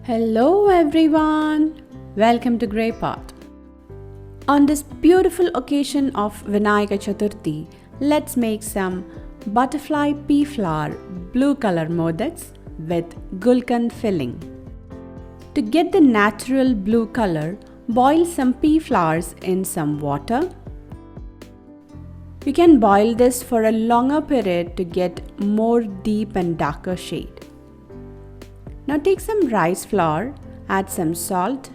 Hello everyone! Welcome to Grey Pot. On this beautiful occasion of Vinayaka Chaturthi, let's make some butterfly pea flower blue color modaks with Gulkand filling. To get the natural blue color, boil some pea flowers in some water. You can boil this for a longer period to get more deep and darker shade. Now take some rice flour, add some salt,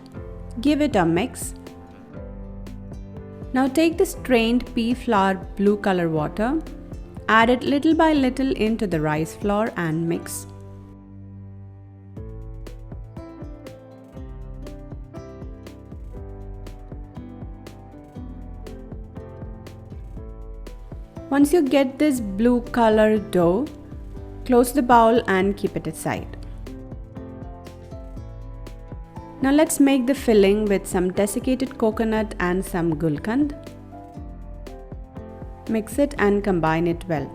give it a mix. Now take the strained pea flower blue color water, add it little by little into the rice flour and mix. Once you get this blue color dough, close the bowl and keep it aside. Now let's make the filling with some desiccated coconut and some gulkand. Mix it and combine it well.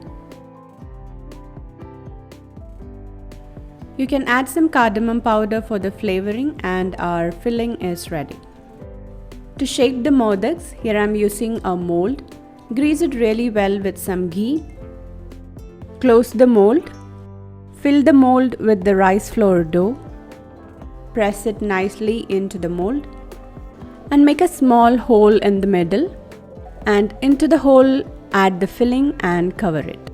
You can add some cardamom powder for the flavoring and our filling is ready. To shape the modaks, here I am using a mould. Grease it really well with some ghee. Close the mold. Fill the mold with the rice flour dough. Press it nicely into the mold and make a small hole in the middle, and into the hole add the filling and cover it.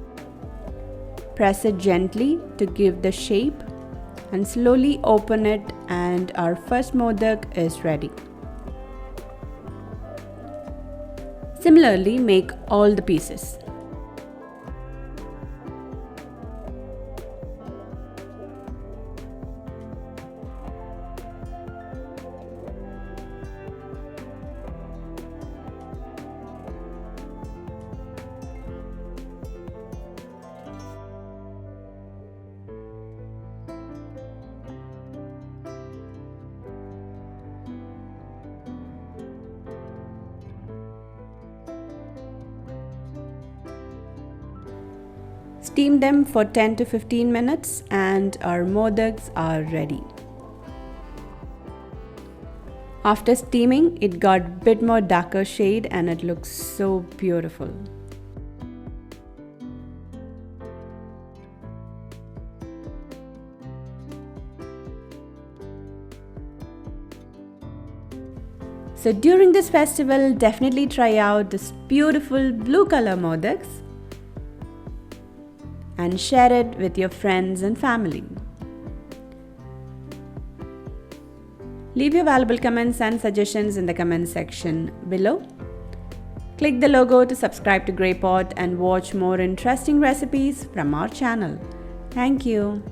Press it gently to give the shape and slowly open it, and our first modak is ready. Similarly, make all the pieces. Steam them for 10 to 15 minutes and our modaks are ready. After steaming, it got a bit more darker shade and it looks so beautiful. So during this festival, definitely try out this beautiful blue color modaks and share it with your friends and family. Leave your valuable comments and suggestions in the comment section below. Click the logo to subscribe to Grey Pot and watch more interesting recipes from our channel. Thank you.